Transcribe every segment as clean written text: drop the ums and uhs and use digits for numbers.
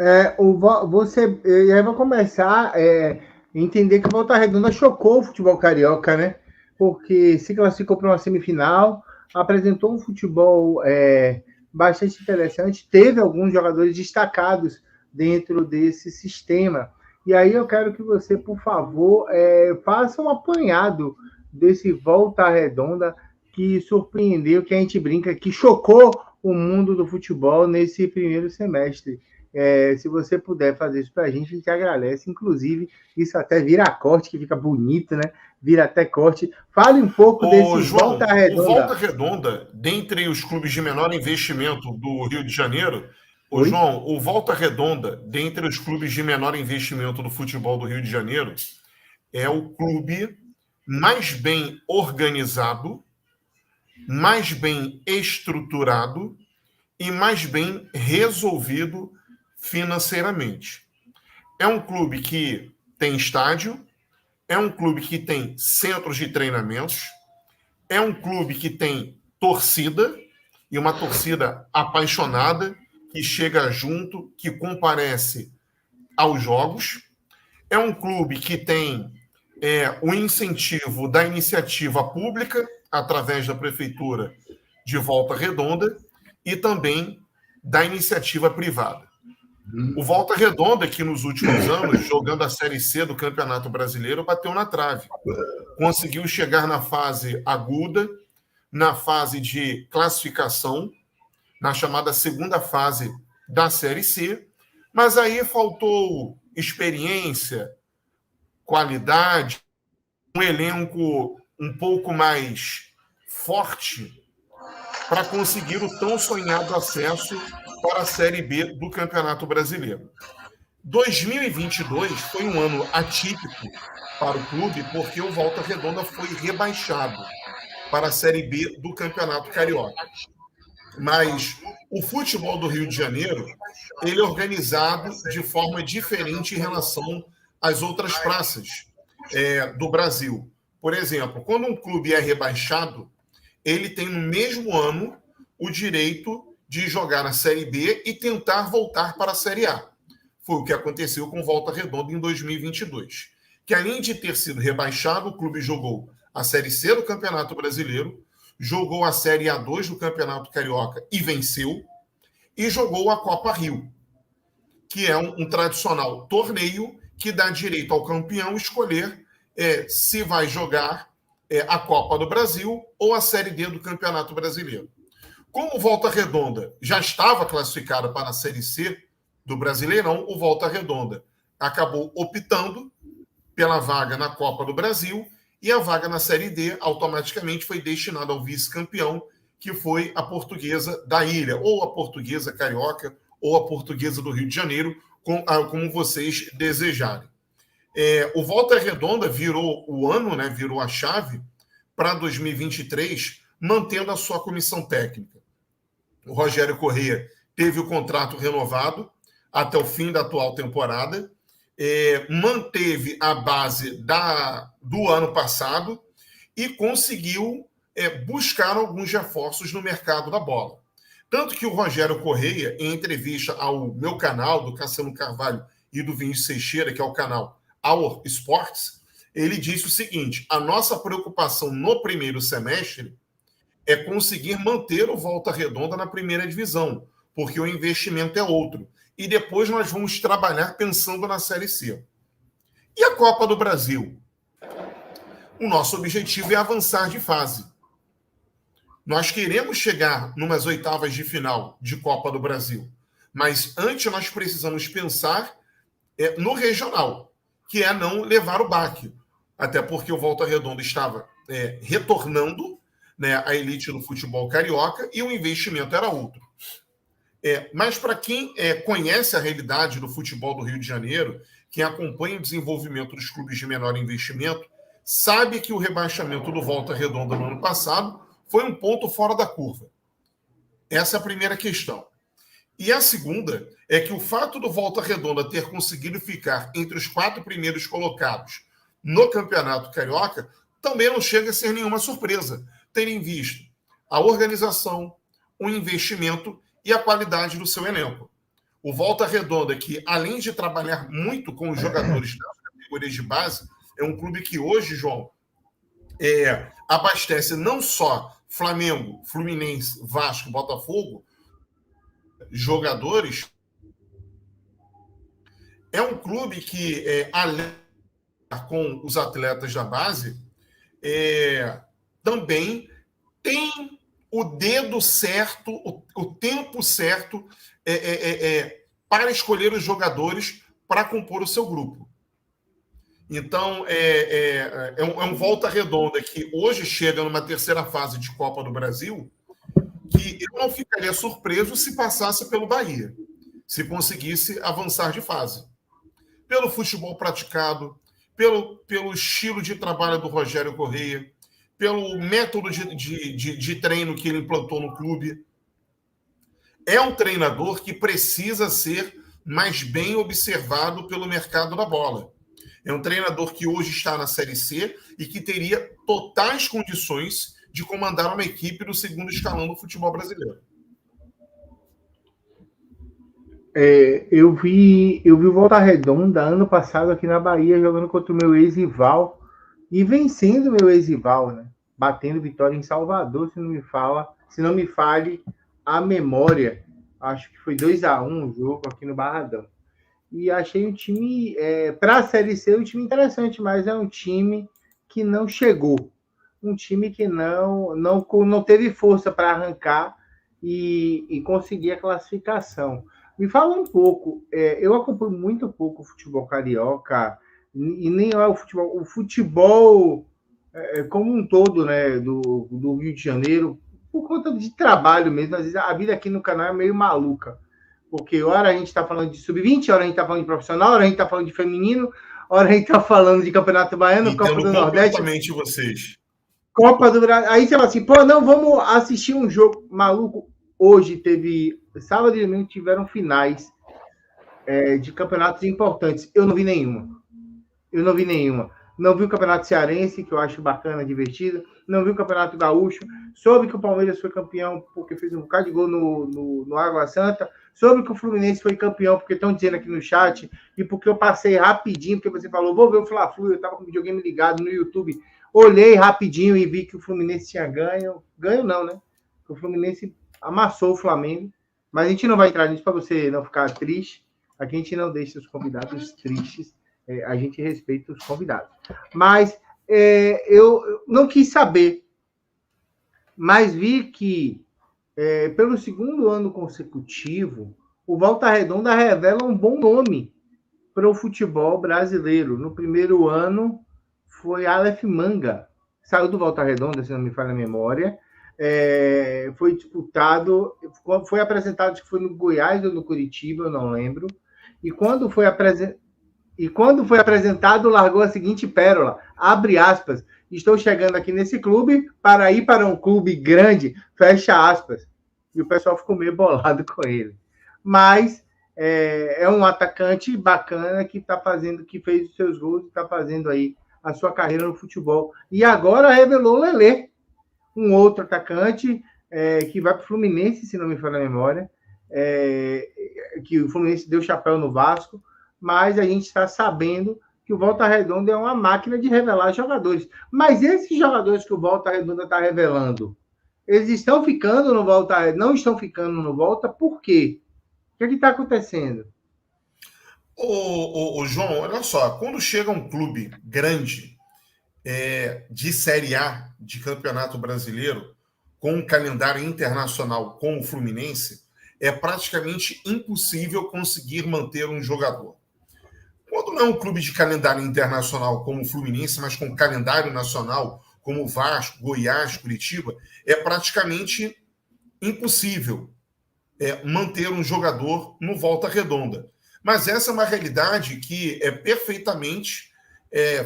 E aí vai começar a entender que o Volta Redonda chocou o futebol carioca, né? Porque se classificou para uma semifinal, apresentou um futebol bastante interessante, teve alguns jogadores destacados dentro desse sistema. E aí eu quero que você, por favor, faça um apanhado desse Volta Redonda que surpreendeu, que a gente brinca, que chocou o mundo do futebol nesse primeiro semestre. Se você puder fazer isso para a gente agradece. Inclusive, isso até vira corte, que fica bonito, né? Vira até corte. Fale um pouco Ô, desse Volta João, o Volta Redonda. Redonda, dentre os clubes de menor investimento do Rio de Janeiro, ô, Oi? João, o Volta Redonda, dentre os clubes de menor investimento do futebol do Rio de Janeiro, é o clube mais bem organizado, mais bem estruturado e mais bem resolvido financeiramente. É um clube que tem estádio, é um clube que tem centros de treinamentos, é um clube que tem torcida, e uma torcida apaixonada, que chega junto, que comparece aos jogos. É um clube que tem o incentivo da iniciativa pública, através da Prefeitura de Volta Redonda, e também da iniciativa privada. O Volta Redonda, que nos últimos anos, jogando a Série C do Campeonato Brasileiro, bateu na trave. Conseguiu chegar na fase aguda, na fase de classificação, na chamada segunda fase da Série C, mas aí faltou experiência, qualidade, um elenco um pouco mais forte para conseguir o tão sonhado acesso para a Série B do Campeonato Brasileiro. 2022 foi um ano atípico para o clube, porque o Volta Redonda foi rebaixado para a Série B do Campeonato Carioca. Mas o futebol do Rio de Janeiro, ele é organizado de forma diferente em relação às outras praças do Brasil. Por exemplo, quando um clube é rebaixado, ele tem no mesmo ano o direito de jogar na Série B e tentar voltar para a Série A. Foi o que aconteceu com Volta Redonda em 2022. Que além de ter sido rebaixado, o clube jogou a Série C do Campeonato Brasileiro, jogou a Série A2 do Campeonato Carioca e venceu, e jogou a Copa Rio, que é um tradicional torneio que dá direito ao campeão escolher se vai jogar a Copa do Brasil ou a Série D do Campeonato Brasileiro. Como o Volta Redonda já estava classificada para a Série C do Brasileirão, o Volta Redonda acabou optando pela vaga na Copa do Brasil e a vaga na Série D automaticamente foi destinada ao vice-campeão, que foi a Portuguesa da Ilha, ou a Portuguesa Carioca, ou a Portuguesa do Rio de Janeiro, como vocês desejarem. O Volta Redonda virou o ano, né, virou a chave para 2023, mantendo a sua comissão técnica. O Rogério Corrêa teve o contrato renovado até o fim da atual temporada, manteve a base do ano passado e conseguiu buscar alguns reforços no mercado da bola. Tanto que o Rogério Corrêa, em entrevista ao meu canal, do Cassiano Carvalho e do Vinícius Seixeira, que é o canal Our Sports, ele disse o seguinte: a nossa preocupação no primeiro semestre é conseguir manter o Volta Redonda na primeira divisão, porque o investimento é outro. E depois nós vamos trabalhar pensando na Série C. E a Copa do Brasil? O nosso objetivo é avançar de fase. Nós queremos chegar numas oitavas de final de Copa do Brasil, mas antes nós precisamos pensar no regional, que é não levar o baque. Até porque o Volta Redonda estava retornando, né, à elite do futebol carioca e o investimento era outro. Mas para quem conhece a realidade do futebol do Rio de Janeiro, quem acompanha o desenvolvimento dos clubes de menor investimento, sabe que o rebaixamento do Volta Redonda no ano passado foi um ponto fora da curva. Essa é a primeira questão. E a segunda é que o fato do Volta Redonda ter conseguido ficar entre os 4 primeiros colocados no Campeonato Carioca também não chega a ser nenhuma surpresa, terem visto a organização, o investimento e a qualidade do seu elenco. O Volta Redonda, que além de trabalhar muito com os jogadores das categorias de base, é um clube que hoje, João, abastece não só Flamengo, Fluminense, Vasco, Botafogo, jogadores. É um clube que, além com os atletas da base, também tem o dedo certo, o tempo certo para escolher os jogadores para compor o seu grupo. Então, é um Volta Redonda que hoje chega numa terceira fase de Copa do Brasil, que eu não ficaria surpreso se passasse pelo Bahia, se conseguisse avançar de fase. Pelo futebol praticado, pelo estilo de trabalho do Rogério Correia, pelo método de treino que ele implantou no clube. É um treinador que precisa ser mais bem observado pelo mercado da bola. É um treinador que hoje está na Série C e que teria totais condições de comandar uma equipe do segundo escalão do futebol brasileiro. Eu vi o Volta Redonda ano passado aqui na Bahia, jogando contra o meu ex-rival e vencendo o meu ex-rival, né? Batendo vitória em Salvador, se não me falhe a memória. Acho que foi 2-1 o jogo aqui no Barradão. E achei um time, para a Série C, um time interessante, mas é um time que não chegou. Um time que não teve força para arrancar e conseguir a classificação. Me fala um pouco, eu acompanho muito pouco o futebol carioca, e nem é o futebol como um todo, né, do Rio de Janeiro, por conta de trabalho mesmo. Às vezes a vida aqui no canal é meio maluca, porque hora a gente está falando de sub-20, hora a gente está falando de profissional, hora a gente está falando de feminino, hora a gente está falando de Campeonato Baiano, Copa do Nordeste. Completamente vocês. Copa do Brasil. Aí você fala assim, pô, não, vamos assistir um jogo maluco. Hoje teve, sábado e domingo tiveram finais de campeonatos importantes. Eu não vi nenhuma. Não vi o Campeonato Cearense, que eu acho bacana, divertido. Não vi o Campeonato Gaúcho. Soube que o Palmeiras foi campeão porque fez um bocado de gol no Água Santa. Soube que o Fluminense foi campeão, porque estão dizendo aqui no chat, e porque eu passei rapidinho, porque você falou, vou ver o Fla-Flu, eu estava com o videogame ligado no YouTube, olhei rapidinho e vi que o Fluminense tinha ganho. Ganho não, né? O Fluminense amassou o Flamengo, mas a gente não vai entrar nisso para você não ficar triste. Aqui a gente não deixa os convidados tristes, a gente respeita os convidados. Mas eu não quis saber, mas vi que pelo segundo ano consecutivo, o Volta Redonda revela um bom nome para o futebol brasileiro. No primeiro ano foi Aleph Manga, saiu do Volta Redonda, se não me falha a memória. Foi disputado, foi apresentado, acho que foi no Goiás ou no Curitiba, eu não lembro. E quando foi apresentado, largou a seguinte pérola, abre aspas, estou chegando aqui nesse clube para ir para um clube grande, fecha aspas. E o pessoal ficou meio bolado com ele. Mas é um atacante bacana que fez os seus gols e está fazendo aí a sua carreira no futebol. E agora revelou o Lelê, um outro atacante que vai para o Fluminense, se não me falha a memória, que o Fluminense deu chapéu no Vasco, mas a gente está sabendo que o Volta Redonda é uma máquina de revelar jogadores. Mas esses jogadores que o Volta Redonda está revelando, eles estão ficando no Volta, não estão ficando no Volta, por quê? O que está acontecendo? Ô, João, olha só, quando chega um clube grande de Série A de Campeonato Brasileiro, com um calendário internacional como o Fluminense, é praticamente impossível conseguir manter um jogador. Quando não é um clube de calendário internacional como o Fluminense, mas com calendário nacional como o Vasco, Goiás, Curitiba, é praticamente impossível manter um jogador no Volta Redonda. Mas essa é uma realidade que é perfeitamente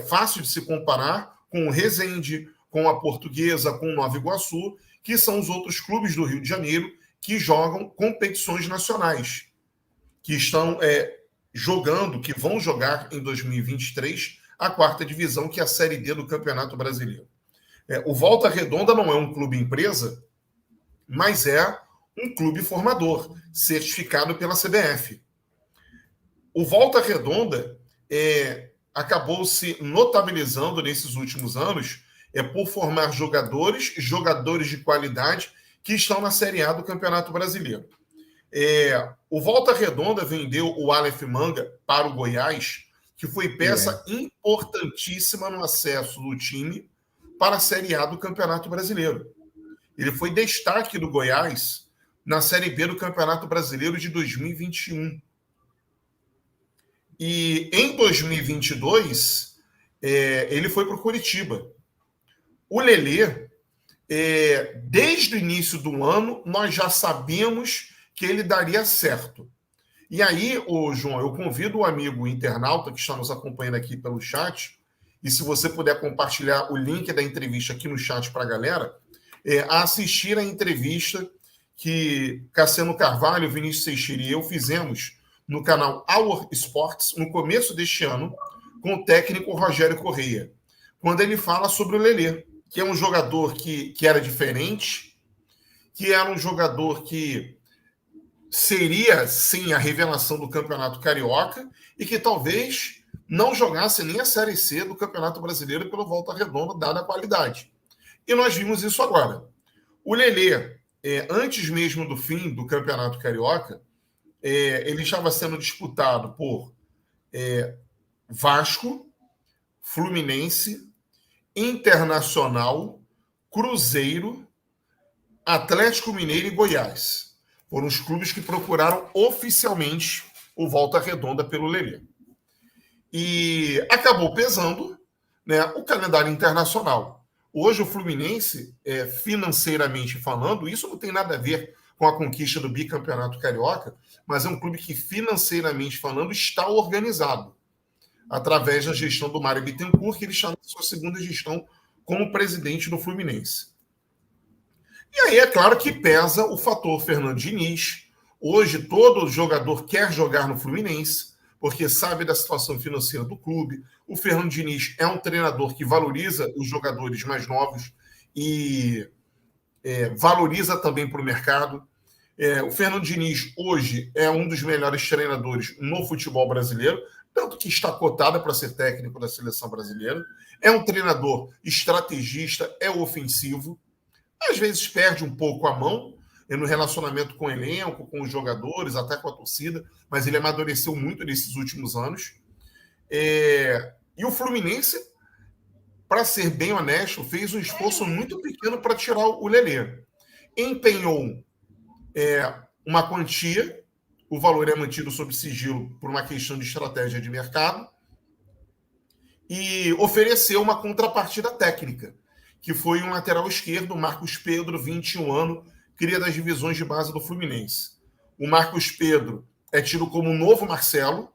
fácil de se comparar com o Resende, com a Portuguesa, com o Nova Iguaçu, que são os outros clubes do Rio de Janeiro que jogam competições nacionais, que estão jogando, que vão jogar em 2023 a quarta divisão, que é a Série D do Campeonato Brasileiro. O Volta Redonda não é um clube empresa, mas é um clube formador, certificado pela CBF. o Volta Redonda acabou se notabilizando nesses últimos anos por formar jogadores de qualidade que estão na Série A do Campeonato Brasileiro. O Volta Redonda vendeu o Aleph Manga para o Goiás, que foi peça importantíssima no acesso do time para a Série A do Campeonato Brasileiro. Ele foi destaque do Goiás na Série B do Campeonato Brasileiro de 2021. E em 2022, ele foi para o Curitiba. O Lelê, desde o início do ano, nós já sabíamos que ele daria certo. E aí, João, eu convido o amigo internauta que está nos acompanhando aqui pelo chat, e se você puder compartilhar o link da entrevista aqui no chat para a galera, a assistir a entrevista que Cassiano Carvalho, Vinícius Teixeira e eu fizemos no canal Our Sports no começo deste ano com o técnico Rogério Correia, quando ele fala sobre o Lelê, que é um jogador que era diferente, que era um jogador que seria, sim, a revelação do Campeonato Carioca e que talvez não jogasse nem a Série C do Campeonato Brasileiro pelo Volta Redonda, dada a qualidade. E nós vimos isso agora. O Lelê, antes mesmo do fim do Campeonato Carioca, ele estava sendo disputado por Vasco, Fluminense, Internacional, Cruzeiro, Atlético Mineiro e Goiás. Foram os clubes que procuraram oficialmente o Volta Redonda pelo Lelê. E acabou pesando, né, o calendário internacional. Hoje o Fluminense, financeiramente falando, isso não tem nada a ver com a conquista do bicampeonato carioca, mas é um clube que, financeiramente falando, está organizado através da gestão do Mário Bittencourt, que ele está na sua segunda gestão como presidente do Fluminense. E aí é claro que pesa o fator Fernando Diniz. Hoje todo jogador quer jogar no Fluminense, porque sabe da situação financeira do clube. O Fernando Diniz é um treinador que valoriza os jogadores mais novos e valoriza também para o mercado. O Fernando Diniz hoje é um dos melhores treinadores no futebol brasileiro, tanto que está cotado para ser técnico da seleção brasileira. É um treinador estrategista, é ofensivo. Às vezes perde um pouco a mão no relacionamento com o elenco, com os jogadores, até com a torcida, mas ele amadureceu muito nesses últimos anos. E o Fluminense, para ser bem honesto, fez um esforço muito pequeno para tirar o Lelê. Empenhou uma quantia, o valor é mantido sob sigilo por uma questão de estratégia de mercado, e ofereceu uma contrapartida técnica, que foi um lateral esquerdo, Marcos Pedro, 21 anos, cria das divisões de base do Fluminense. O Marcos Pedro é tido como um novo Marcelo,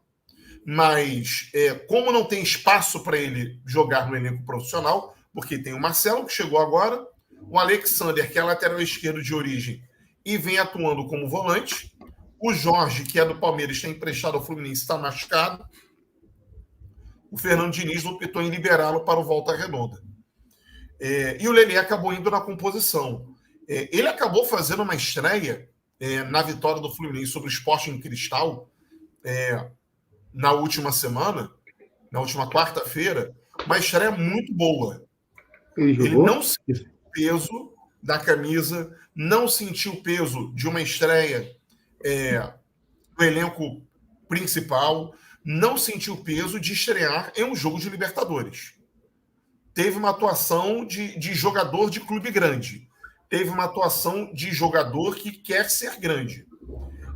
mas como não tem espaço para ele jogar no elenco profissional, porque tem o Marcelo, que chegou agora, o Alexander, que é lateral esquerdo de origem e vem atuando como volante, o Jorge, que é do Palmeiras, está emprestado ao Fluminense, está machucado, o Fernando Diniz optou em liberá-lo para o Volta Redonda. E o Lelê acabou indo na composição. Ele acabou fazendo uma estreia na vitória do Fluminense sobre o Sporting Cristal na última semana, na última quarta-feira, uma estreia muito boa. Ele não sentiu o peso da camisa, não sentiu o peso de uma estreia do elenco principal, não sentiu o peso de estrear em um jogo de Libertadores. Teve uma atuação de jogador de clube grande. Teve uma atuação de jogador que quer ser grande.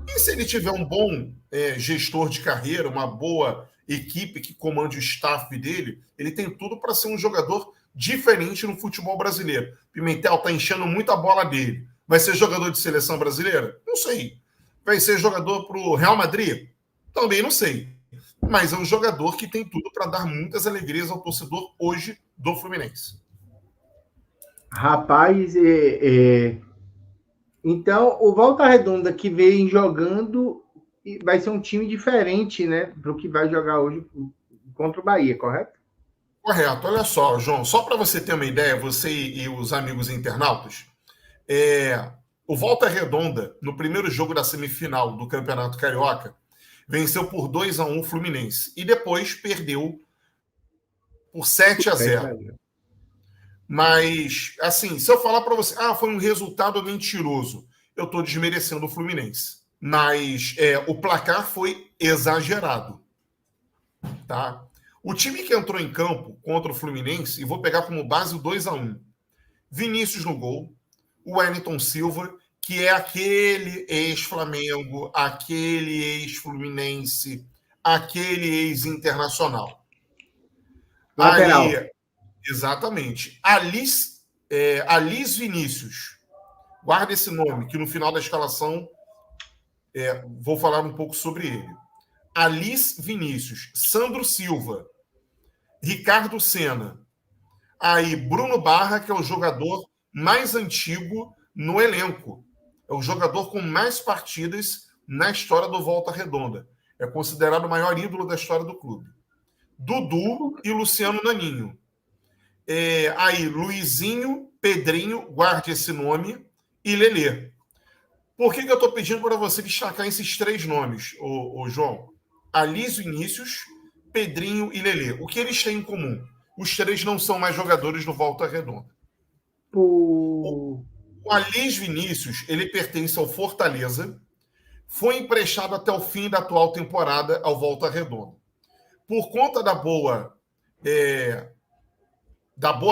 E se ele tiver um bom gestor de carreira, uma boa equipe que comande o staff dele, ele tem tudo para ser um jogador diferente no futebol brasileiro. Pimentel está enchendo muito a bola dele. Vai ser jogador de seleção brasileira? Não sei. Vai ser jogador para o Real Madrid? Também não sei. Mas é um jogador que tem tudo para dar muitas alegrias ao torcedor hoje do Fluminense. Rapaz, então o Volta Redonda que vem jogando vai ser um time diferente, né, para o que vai jogar hoje contra o Bahia, correto? Correto. Olha só, João, só para você ter uma ideia, você e os amigos internautas, o Volta Redonda, no primeiro jogo da semifinal do Campeonato Carioca, Venceu por 2-1 o Fluminense. E depois perdeu por 7-0. Mas, assim, se eu falar para você, foi um resultado mentiroso, eu estou desmerecendo o Fluminense. Mas o placar foi exagerado. Tá? O time que entrou em campo contra o Fluminense, e vou pegar como base o 2-1. Vinícius no gol, o Wellington Silva, que é aquele ex-Flamengo, aquele ex-Fluminense, aquele ex-internacional. Lateral. Aí, exatamente. Alice Vinícius. Guarda esse nome, que no final da escalação vou falar um pouco sobre ele. Alice Vinícius, Sandro Silva, Ricardo Senna. Aí, Bruno Barra, que é o jogador mais antigo no elenco. É o jogador com mais partidas na história do Volta Redonda. É considerado o maior ídolo da história do clube. Dudu e Luciano Naninho. Aí, Luizinho, Pedrinho, guarde esse nome, e Lelê. Por que eu estou pedindo para você destacar esses 3 nomes, João? Alísio Vinícius, Pedrinho e Lelê. O que eles têm em comum? Os 3 não são mais jogadores do Volta Redonda. O Alísio Vinícius, ele pertence ao Fortaleza, foi emprestado até o fim da atual temporada ao Volta Redonda. Por conta da boa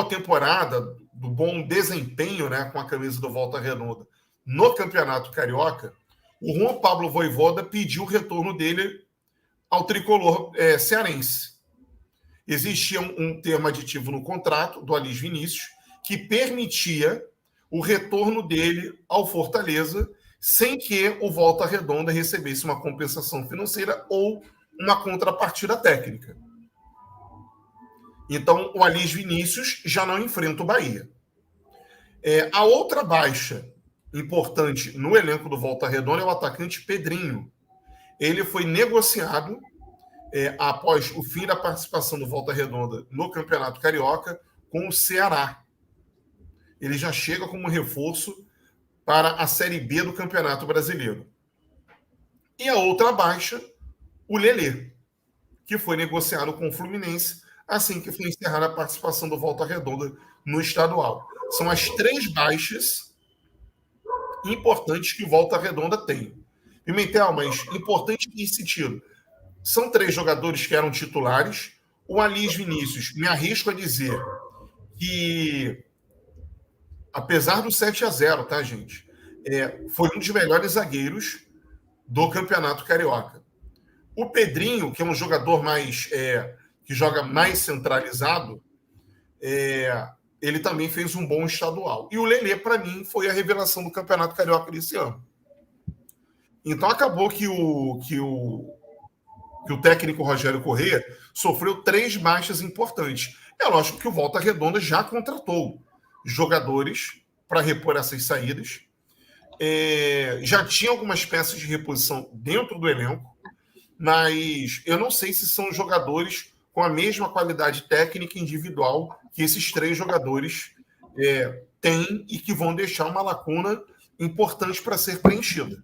temporada, do bom desempenho, né, com a camisa do Volta Redonda no Campeonato Carioca, o Juan Pablo Vojvoda pediu o retorno dele ao tricolor cearense. Existia um termo aditivo no contrato do Alísio Vinícius que permitia o retorno dele ao Fortaleza sem que o Volta Redonda recebesse uma compensação financeira ou uma contrapartida técnica. Então, o Alísio Vinícius já não enfrenta o Bahia. A outra baixa importante no elenco do Volta Redonda é o atacante Pedrinho. Ele foi negociado após o fim da participação do Volta Redonda no Campeonato Carioca com o Ceará. Ele já chega como reforço para a Série B do Campeonato Brasileiro. E a outra baixa, o Lelê, que foi negociado com o Fluminense assim que foi encerrada a participação do Volta Redonda no estadual. São as 3 baixas importantes que o Volta Redonda tem. Pimentel, mas importante em que sentido? São 3 jogadores que eram titulares. O Alísio Vinícius, me arrisco a dizer que, apesar do 7-0, tá, gente? Foi um dos melhores zagueiros do Campeonato Carioca. O Pedrinho, que é um jogador mais que joga mais centralizado, ele também fez um bom estadual. E o Lelê, para mim, foi a revelação do Campeonato Carioca desse ano. Então, acabou que o técnico Rogério Corrêa sofreu 3 baixas importantes. É lógico que o Volta Redonda já contratou jogadores para repor essas saídas. Já tinha algumas peças de reposição dentro do elenco, mas eu não sei se são jogadores com a mesma qualidade técnica e individual que esses 3 jogadores têm e que vão deixar uma lacuna importante para ser preenchida.